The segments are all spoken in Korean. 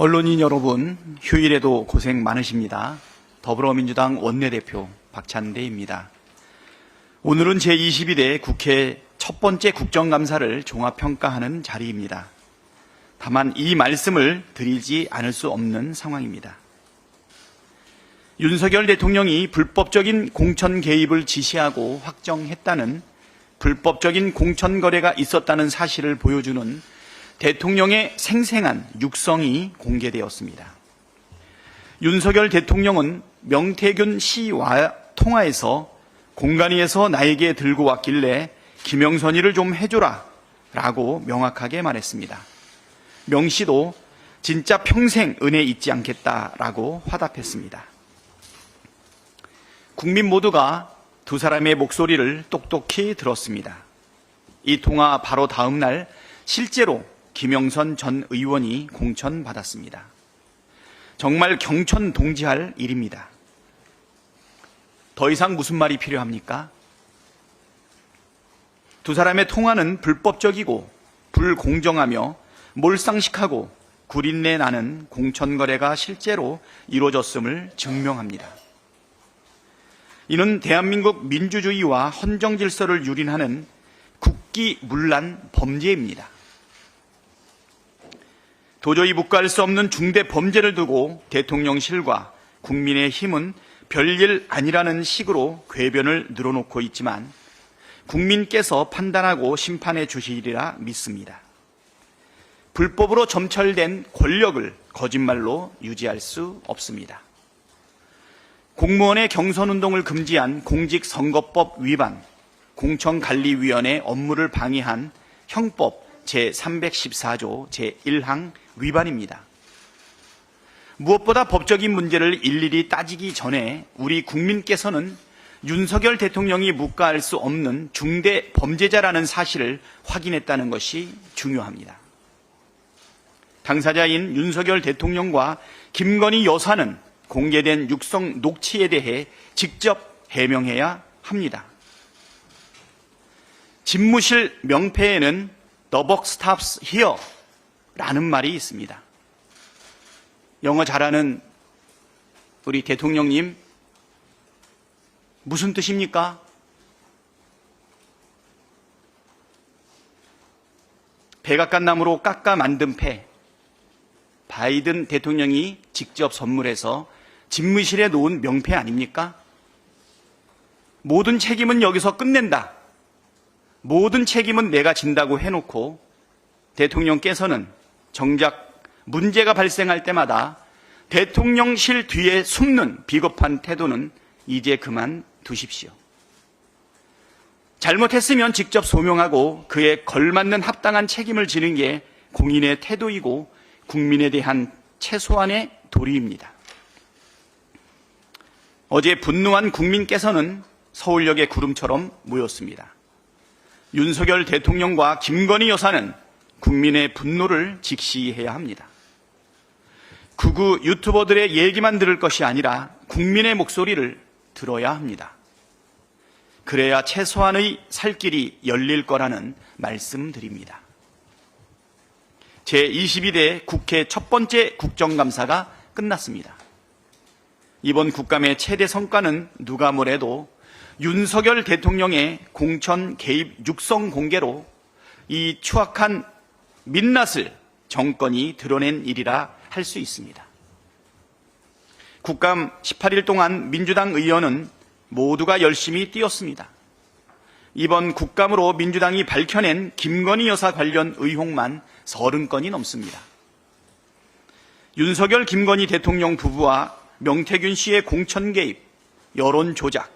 언론인 여러분, 휴일에도 고생 많으십니다. 더불어민주당 원내대표 박찬대입니다. 오늘은 제22대 국회 첫 번째 국정감사를 종합평가하는 자리입니다. 다만 이 말씀을 드리지 않을 수 없는 상황입니다. 윤석열 대통령이 불법적인 공천 개입을 지시하고 확정했다는 불법적인 공천 거래가 있었다는 사실을 보여주는 대통령의 생생한 육성이 공개되었습니다. 윤석열 대통령은 명태균 씨와 통화에서 공간위에서 나에게 들고 왔길래 김영선이를 좀 해줘라 라고 명확하게 말했습니다. 명 씨도 진짜 평생 은혜 잊지 않겠다라고 화답했습니다. 국민 모두가 두 사람의 목소리를 똑똑히 들었습니다. 이 통화 바로 다음 날 실제로 김영선 전 의원이 공천받았습니다. 정말 경천동지할 일입니다. 더 이상 무슨 말이 필요합니까? 두 사람의 통화는 불법적이고 불공정하며 몰상식하고 구린내 나는 공천거래가 실제로 이루어졌음을 증명합니다. 이는 대한민국 민주주의와 헌정질서를 유린하는 국기문란 범죄입니다. 도저히 묵과할 수 없는 중대 범죄를 두고 대통령실과 국민의힘은 별일 아니라는 식으로 궤변을 늘어놓고 있지만 국민께서 판단하고 심판해 주시리라 믿습니다. 불법으로 점철된 권력을 거짓말로 유지할 수 없습니다. 공무원의 경선운동을 금지한 공직선거법 위반, 공천관리위원회 업무를 방해한 형법 제314조 제1항 위반입니다. 무엇보다 법적인 문제를 일일이 따지기 전에 우리 국민께서는 윤석열 대통령이 묵과할 수 없는 중대 범죄자라는 사실을 확인했다는 것이 중요합니다. 당사자인 윤석열 대통령과 김건희 여사는 공개된 육성 녹취에 대해 직접 해명해야 합니다. 집무실 명패에는 The buck stops here 라는 말이 있습니다. 영어 잘하는 우리 대통령님, 무슨 뜻입니까? 백악관나무로 깎아 만든 패, 바이든 대통령이 직접 선물해서 집무실에 놓은 명패 아닙니까? 모든 책임은 여기서 끝낸다. 모든 책임은 내가 진다고 해놓고 대통령께서는 정작 문제가 발생할 때마다 대통령실 뒤에 숨는 비겁한 태도는 이제 그만 두십시오. 잘못했으면 직접 소명하고 그에 걸맞는 합당한 책임을 지는 게 공인의 태도이고 국민에 대한 최소한의 도리입니다. 어제 분노한 국민께서는 서울역의 구름처럼 모였습니다. 윤석열 대통령과 김건희 여사는 국민의 분노를 직시해야 합니다. 극우 유튜버들의 얘기만 들을 것이 아니라 국민의 목소리를 들어야 합니다. 그래야 최소한의 살 길이 열릴 거라는 말씀드립니다. 제22대 국회 첫 번째 국정감사가 끝났습니다. 이번 국감의 최대 성과는 누가 뭐래도 윤석열 대통령의 공천 개입 육성 공개로 이 추악한 민낯을 정권이 드러낸 일이라 할 수 있습니다. 국감 18일 동안 민주당 의원은 모두가 열심히 뛰었습니다. 이번 국감으로 민주당이 밝혀낸 김건희 여사 관련 의혹만 30건이 넘습니다. 윤석열 김건희 대통령 부부와 명태균 씨의 공천 개입, 여론 조작,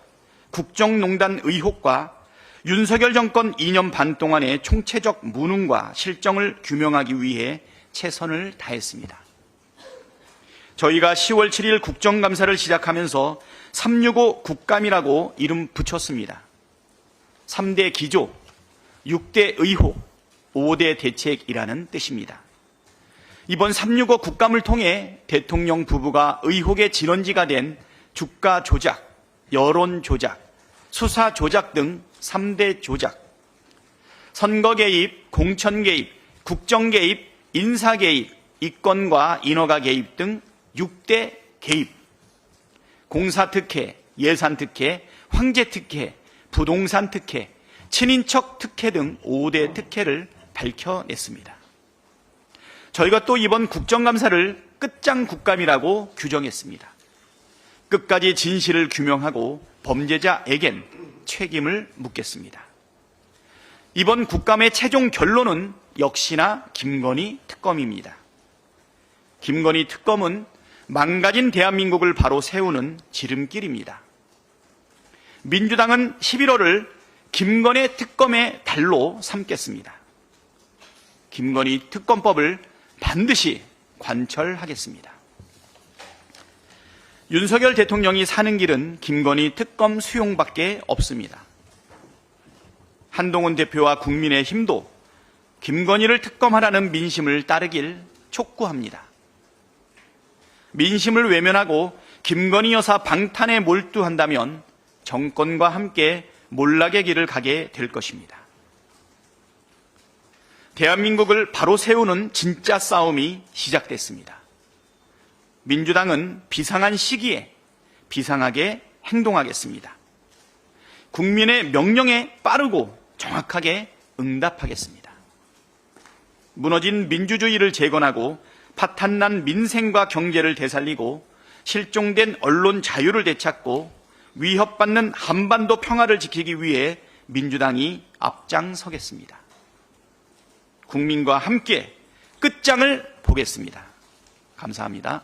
국정농단 의혹과 윤석열 정권 2년 반 동안의 총체적 무능과 실정을 규명하기 위해 최선을 다했습니다. 저희가 10월 7일 국정감사를 시작하면서 365 국감이라고 이름 붙였습니다. 3대 기조, 6대 의혹, 5대 대책이라는 뜻입니다. 이번 365 국감을 통해 대통령 부부가 의혹의 진원지가 된 주가 조작, 여론 조작, 수사 조작 등 3대 조작, 선거 개입, 공천 개입, 국정 개입, 인사 개입, 이권과 인허가 개입 등 6대 개입, 공사특혜, 예산특혜, 황제특혜, 부동산 특혜, 친인척 특혜 등 5대 특혜를 밝혀냈습니다. 저희가 또 이번 국정감사를 끝장 국감이라고 규정했습니다. 끝까지 진실을 규명하고 범죄자에겐 책임을 묻겠습니다. 이번 국감의 최종 결론은 역시나 김건희 특검입니다. 김건희 특검은 망가진 대한민국을 바로 세우는 지름길입니다. 민주당은 11월을 김건희 특검의 달로 삼겠습니다. 김건희 특검법을 반드시 관철하겠습니다. 윤석열 대통령이 사는 길은 김건희 특검 수용밖에 없습니다. 한동훈 대표와 국민의힘도 김건희를 특검하라는 민심을 따르길 촉구합니다. 민심을 외면하고 김건희 여사 방탄에 몰두한다면 정권과 함께 몰락의 길을 가게 될 것입니다. 대한민국을 바로 세우는 진짜 싸움이 시작됐습니다. 민주당은 비상한 시기에 비상하게 행동하겠습니다. 국민의 명령에 빠르고 정확하게 응답하겠습니다. 무너진 민주주의를 재건하고 파탄난 민생과 경제를 되살리고 실종된 언론 자유를 되찾고 위협받는 한반도 평화를 지키기 위해 민주당이 앞장서겠습니다. 국민과 함께 끝장을 보겠습니다. 감사합니다.